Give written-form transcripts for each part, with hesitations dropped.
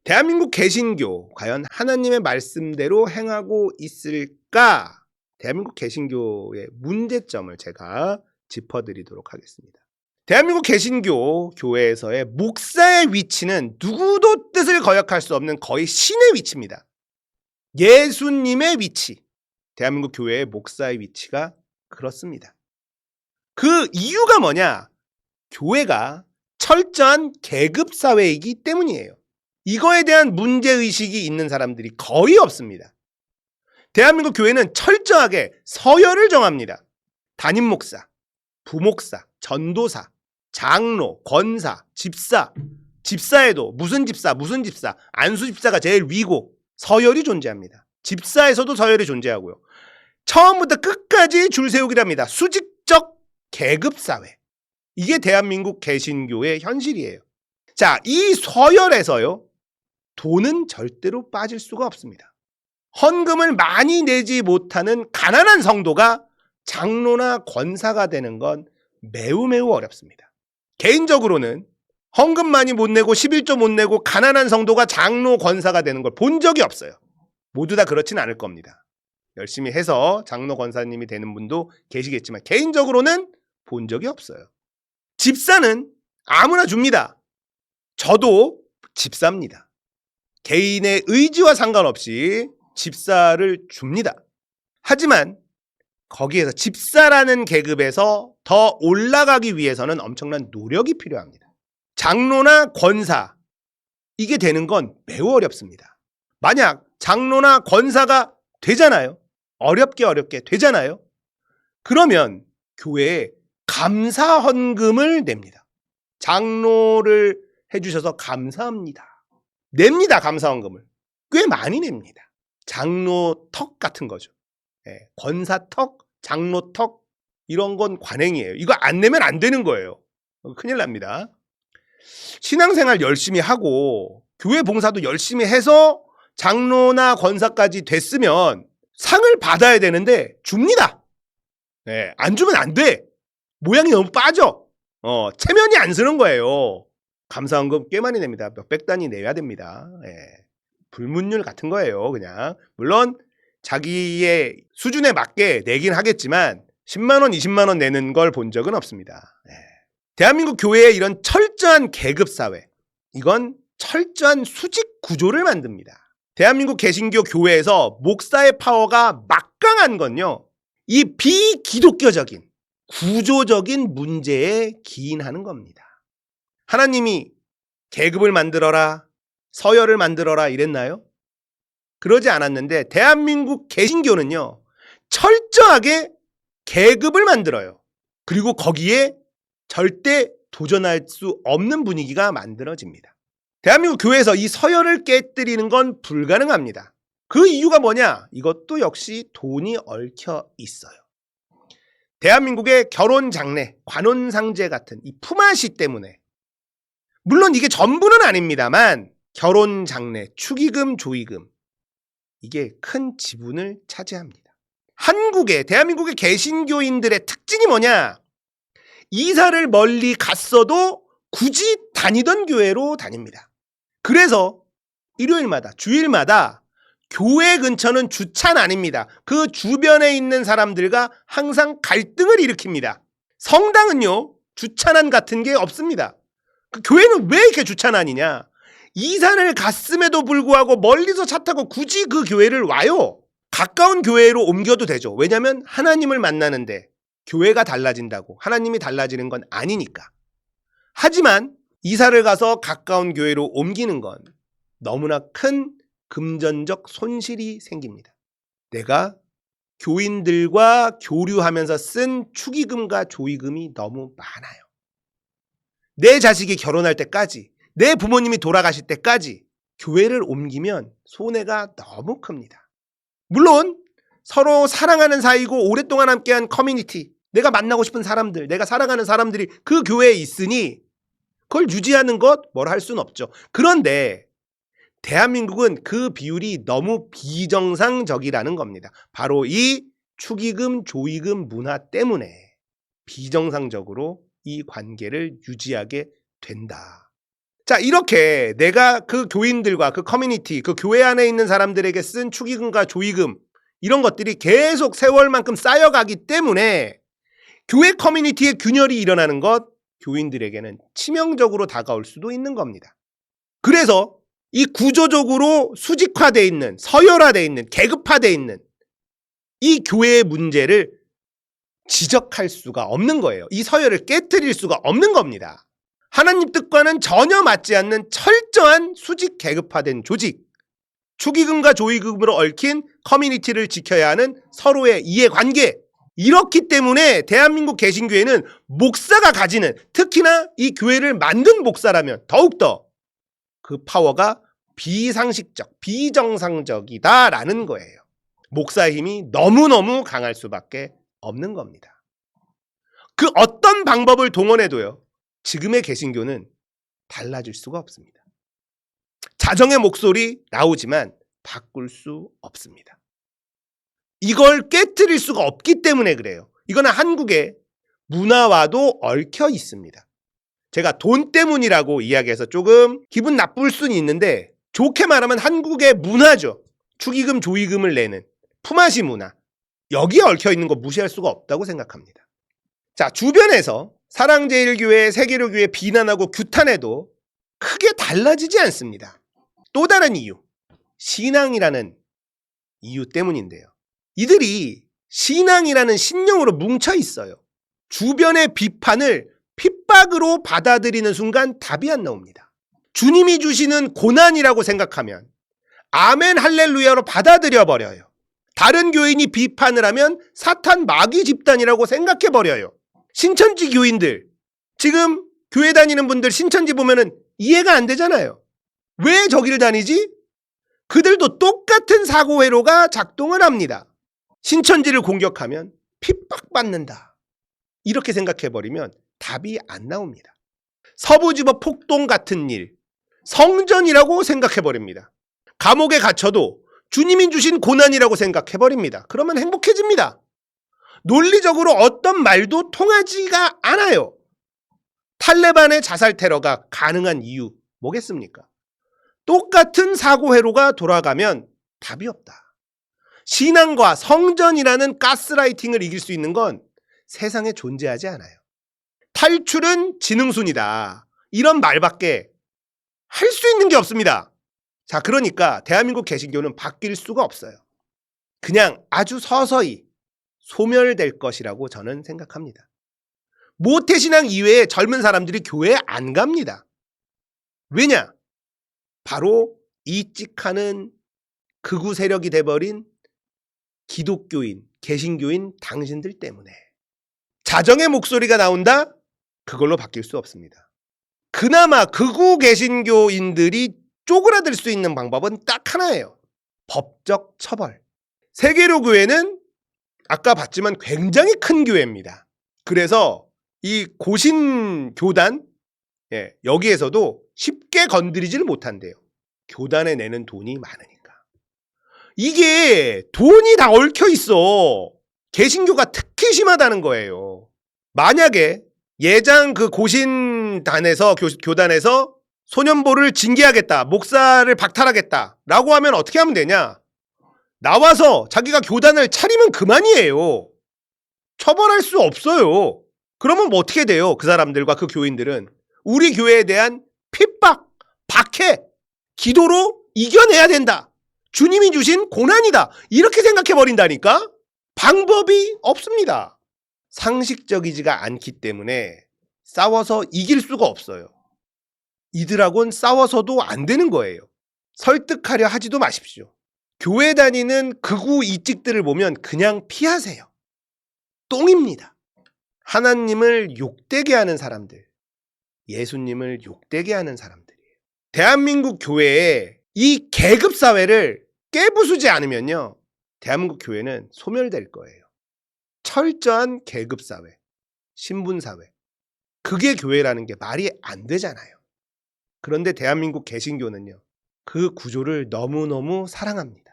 대한민국 개신교 과연 하나님의 말씀대로 행하고 있을까? 대한민국 개신교의 문제점을 제가 짚어드리도록 하겠습니다. 대한민국 개신교 교회에서의 목사의 위치는 누구도 뜻을 거역할 수 없는 거의 신의 위치입니다. 예수님의 위치, 대한민국 교회의 목사의 위치가 그렇습니다. 그 이유가 뭐냐? 교회가 철저한 계급사회이기 때문이에요. 이거에 대한 문제의식이 있는 사람들이 거의 없습니다. 대한민국 교회는 철저하게 서열을 정합니다. 담임 목사, 부목사, 전도사, 장로, 권사, 집사, 집사에도 무슨 집사, 안수 집사가 제일 위고 서열이 존재합니다. 집사에서도 서열이 존재하고요. 처음부터 끝까지 줄 세우기랍니다. 수직적 계급사회. 이게 대한민국 개신교의 현실이에요. 자, 이 서열에서요, 돈은 절대로 빠질 수가 없습니다. 헌금을 많이 내지 못하는 가난한 성도가 장로나 권사가 되는 건 매우 어렵습니다. 개인적으로는 헌금 많이 못 내고 11조 못 내고 가난한 성도가 장로, 권사가 되는 걸 본 적이 없어요. 모두 다 그렇진 않을 겁니다. 열심히 해서 장로, 권사님이 되는 분도 계시겠지만 개인적으로는 본 적이 없어요. 집사는 아무나 줍니다. 저도 집사입니다. 개인의 의지와 상관없이 집사를 줍니다. 하지만 거기에서 집사라는 계급에서 더 올라가기 위해서는 엄청난 노력이 필요합니다. 장로나 권사, 이게 되는 건 매우 어렵습니다. 만약 장로나 권사가 되잖아요. 어렵게 되잖아요. 그러면 교회에 감사 헌금을 냅니다. 장로를 해주셔서 감사합니다. 냅니다. 감사 헌금을. 꽤 많이 냅니다. 장로 턱 같은 거죠. 권사 턱, 장로 턱, 이런 건 관행이에요. 이거 안 내면 안 되는 거예요. 큰일 납니다. 신앙생활 열심히 하고 교회 봉사도 열심히 해서 장로나 권사까지 됐으면 상을 받아야 되는데 줍니다. 안 주면 안 돼. 모양이 너무 빠져. 체면이 안 서는 거예요. 감사헌금 꽤 많이 냅니다. 몇백 단위 내야 됩니다. 불문율 같은 거예요. 그냥 물론 자기의 수준에 맞게 내긴 하겠지만 10만 원, 20만 원 내는 걸 본 적은 없습니다. 대한민국 교회의 이런 철저한 계급사회, 이건 철저한 수직 구조를 만듭니다. 대한민국 개신교 교회에서 목사의 파워가 막강한 건요, 이 비기독교적인 구조적인 문제에 기인하는 겁니다. 하나님이 계급을 만들어라, 서열을 만들어라 이랬나요? 그러지 않았는데 대한민국 개신교는요, 철저하게 계급을 만들어요. 그리고 거기에 절대 도전할 수 없는 분위기가 만들어집니다. 대한민국 교회에서 이 서열을 깨뜨리는 건 불가능합니다. 그 이유가 뭐냐? 이것도 역시 돈이 얽혀 있어요. 대한민국의 결혼 장례, 관혼상제 같은 이 품앗이 때문에, 물론 이게 전부는 아닙니다만 결혼 장례, 축의금, 조의금, 이게 큰 지분을 차지합니다. 대한민국의 개신교인들의 특징이 뭐냐? 이사를 멀리 갔어도 굳이 다니던 교회로 다닙니다. 그래서 일요일마다, 주일마다 교회 근처는 주차는 그 주변에 있는 사람들과 항상 갈등을 일으킵니다. 성당은요, 주차난 같은 게 없습니다. 그 교회는 왜 이렇게 주차난이냐? 이사를 갔음에도 불구하고 멀리서 차 타고 굳이 그 교회를 와요. 가까운 교회로 옮겨도 되죠. 왜냐하면 하나님을 만나는데 교회가 달라진다고 하나님이 달라지는 건 아니니까. 하지만 이사를 가서 가까운 교회로 옮기는 건 너무나 큰 금전적 손실이 생깁니다. 내가 교인들과 교류하면서 쓴 축의금과 조의금이 너무 많아요. 내 자식이 결혼할 때까지, 내 부모님이 돌아가실 때까지 교회를 옮기면 손해가 너무 큽니다. 물론 서로 사랑하는 사이고 오랫동안 함께한 커뮤니티, 내가 만나고 싶은 사람들, 내가 사랑하는 사람들이 그 교회에 있으니 그걸 유지하는 것 뭘 할 수는 없죠. 그런데 대한민국은 그 비율이 너무 비정상적이라는 겁니다. 바로 이 축의금, 조의금 문화 때문에 비정상적으로 이 관계를 유지하게 된다. 자, 이렇게 내가 그 교인들과 그 커뮤니티, 그 교회 안에 있는 사람들에게 쓴 축의금과 조의금 이런 것들이 계속 세월만큼 쌓여가기 때문에 교회 커뮤니티의 균열이 일어나는 것 교인들에게는 치명적으로 다가올 수도 있는 겁니다. 그래서 이 구조적으로 수직화되어 있는, 서열화되어 있는, 계급화되어 있는 이 교회의 문제를 지적할 수가 없는 거예요. 이 서열을 깨트릴 수가 없는 겁니다. 하나님 뜻과는 전혀 맞지 않는 철저한 수직 계급화된 조직, 축의금과 조의금으로 얽힌 커뮤니티를 지켜야 하는 서로의 이해관계, 이렇기 때문에 대한민국 개신교회는 목사가 가지는, 특히나 이 교회를 만든 목사라면 더욱더 그 파워가 비상식적, 비정상적이다라는 거예요. 목사의 힘이 너무너무 강할 수밖에 없는 겁니다. 그 어떤 방법을 동원해도요, 지금의 개신교는 달라질 수가 없습니다. 자정의 목소리 나오지만 바꿀 수 없습니다. 이걸 깨트릴 수가 없기 때문에 그래요. 이거는 한국의 문화와도 얽혀 있습니다. 제가 돈 때문이라고 이야기해서 조금 기분 나쁠 수는 있는데, 좋게 말하면 한국의 문화죠. 축의금, 조의금을 내는 품앗이 문화. 여기에 얽혀 있는 거 무시할 수가 없다고 생각합니다. 자, 주변에서 사랑제일교회, 세계로교회 비난하고 규탄해도 크게 달라지지 않습니다. 또 다른 이유, 신앙이라는 이유 때문인데요. 이들이 신앙이라는 신념으로 뭉쳐 있어요. 주변의 비판을 핍박으로 받아들이는 순간 답이 안 나옵니다. 주님이 주시는 고난이라고 생각하면 아멘 할렐루야로 받아들여 버려요. 다른 교인이 비판을 하면 사탄 마귀 집단이라고 생각해 버려요. 신천지 교인들, 지금 교회 다니는 분들 신천지 보면은 이해가 안 되잖아요. 왜 저기를 다니지? 그들도 똑같은 사고회로가 작동을 합니다. 신천지를 공격하면 핍박받는다. 이렇게 생각해버리면 답이 안 나옵니다. 서부지법 폭동 같은 일, 성전이라고 생각해버립니다. 감옥에 갇혀도 주님이 주신 고난이라고 생각해버립니다. 그러면 행복해집니다. 논리적으로 어떤 말도 통하지가 않아요. 탈레반의 자살 테러가 가능한 이유 뭐겠습니까? 똑같은 사고회로가 돌아가면 답이 없다. 신앙과 성전이라는 가스라이팅을 이길 수 있는 건 세상에 존재하지 않아요. 탈출은 지능순이다. 이런 말밖에 할 수 있는 게 없습니다. 자, 그러니까 대한민국 개신교는 바뀔 수가 없어요. 그냥 아주 서서히 소멸될 것이라고 저는 생각합니다. 모태신앙 이외에 젊은 사람들이 교회에 안 갑니다. 왜냐? 바로 이 찍하는 극우 세력이 돼버린 기독교인, 개신교인 당신들 때문에. 자정의 목소리가 나온다? 그걸로 바뀔 수 없습니다. 그나마 극우 개신교인들이 쪼그라들 수 있는 방법은 딱 하나예요. 법적 처벌. 세계로 교회는 아까 봤지만 굉장히 큰 교회입니다. 그래서 이 고신 교단, 여기에서도 쉽게 건드리지를 못한대요. 교단에 내는 돈이 많으니까. 이게 돈이 다 얽혀 있어. 개신교가 특히 심하다는 거예요. 만약에 예장 그 고신단에서 교단에서 소년보를 징계하겠다, 목사를 박탈하겠다 라고 하면 어떻게 하면 되냐? 나와서 자기가 교단을 차리면 그만이에요. 처벌할 수 없어요. 그러면 뭐 어떻게 돼요? 그 사람들과 그 교인들은 우리 교회에 대한 핍박, 박해, 기도로 이겨내야 된다. 주님이 주신 고난이다. 이렇게 생각해버린다니까? 방법이 없습니다. 상식적이지가 않기 때문에 싸워서 이길 수가 없어요. 이들하고는 싸워서도 안 되는 거예요. 설득하려 하지도 마십시오. 교회 다니는 극우 이찍들을 보면 그냥 피하세요. 똥입니다. 하나님을 욕되게 하는 사람들, 예수님을 욕되게 하는 사람들이에요. 대한민국 교회에 이 계급사회를 깨부수지 않으면요, 대한민국 교회는 소멸될 거예요. 철저한 계급사회, 신분사회, 그게 교회라는 게 말이 안 되잖아요. 그런데 대한민국 개신교는요, 그 구조를 너무너무 사랑합니다.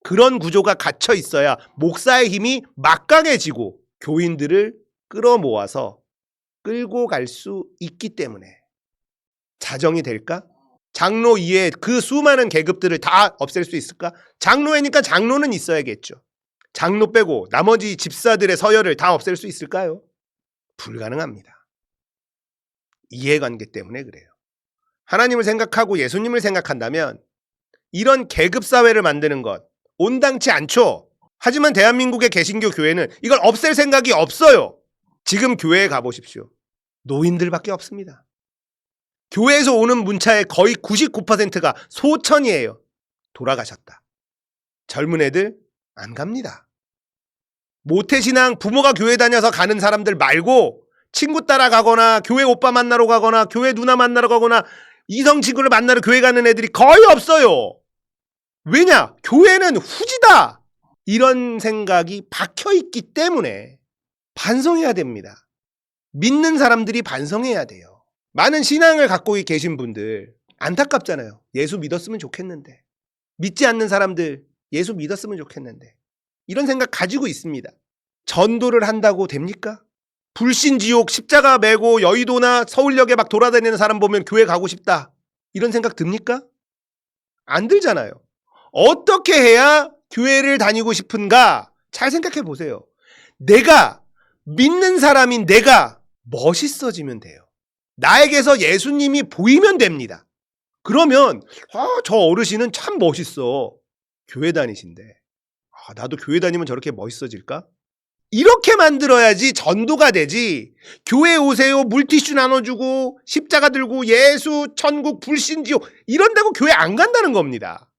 그런 구조가 갇혀 있어야 목사의 힘이 막강해지고 교인들을 끌어모아서 끌고 갈 수 있기 때문에 자정이 될까? 장로 이외에 그 수많은 계급들을 다 없앨 수 있을까? 장로회니까 장로는 있어야겠죠. 장로 빼고 나머지 집사들의 서열을 다 없앨 수 있을까요? 불가능합니다. 이해관계 때문에 그래요. 하나님을 생각하고 예수님을 생각한다면 이런 계급사회를 만드는 것 온당치 않죠. 하지만 대한민국의 개신교 교회는 이걸 없앨 생각이 없어요. 지금 교회에 가보십시오. 노인들밖에 없습니다. 교회에서 오는 문자의 거의 99%가 소천이에요. 돌아가셨다. 젊은 애들 안 갑니다. 모태신앙 부모가 교회 다녀서 가는 사람들 말고 친구 따라 가거나 교회 오빠 만나러 가거나 교회 누나 만나러 가거나 이성 친구를 만나러 교회 가는 애들이 거의 없어요. 왜냐? 교회는 후지다. 이런 생각이 박혀있기 때문에 반성해야 됩니다. 믿는 사람들이 반성해야 돼요. 많은 신앙을 갖고 계신 분들 안타깝잖아요. 예수 믿었으면 좋겠는데. 믿지 않는 사람들 예수 믿었으면 좋겠는데. 이런 생각 가지고 있습니다. 전도를 한다고 됩니까? 불신지옥 십자가 메고 여의도나 서울역에 막 돌아다니는 사람 보면 교회 가고 싶다. 이런 생각 듭니까? 안 들잖아요. 어떻게 해야 교회를 다니고 싶은가? 잘 생각해 보세요. 내가 믿는 사람인 내가 멋있어지면 돼요. 나에게서 예수님이 보이면 됩니다. 그러면 저 어르신은 참 멋있어. 교회 다니신데 나도 교회 다니면 저렇게 멋있어질까? 이렇게 만들어야지 전도가 되지. 교회 오세요 물티슈 나눠주고 십자가 들고 예수 천국 불신지옥 이런다고 교회 안 간다는 겁니다.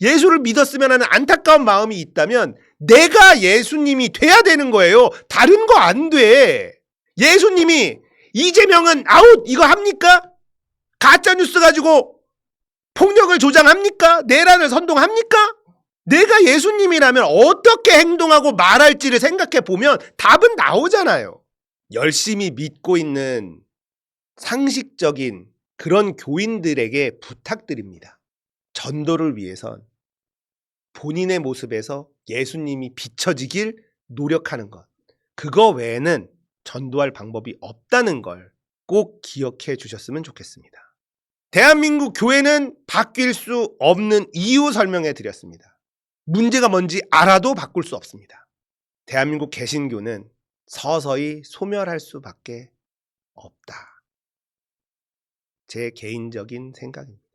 예수를 믿었으면 하는 안타까운 마음이 있다면 내가 예수님이 돼야 되는 거예요. 다른 거 안 돼. 예수님이 이재명은 아웃 이거 합니까? 가짜뉴스 가지고 폭력을 조장합니까? 내란을 선동합니까? 내가 예수님이라면 어떻게 행동하고 말할지를 생각해 보면 답은 나오잖아요. 열심히 믿고 있는 상식적인 그런 교인들에게 부탁드립니다. 전도를 위해선 본인의 모습에서 예수님이 비춰지길 노력하는 것. 그거 외에는 전도할 방법이 없다는 걸 꼭 기억해 주셨으면 좋겠습니다. 대한민국 교회는 바뀔 수 없는 이유 설명해 드렸습니다. 문제가 뭔지 알아도 바꿀 수 없습니다. 대한민국 개신교는 서서히 소멸할 수밖에 없다. 제 개인적인 생각입니다.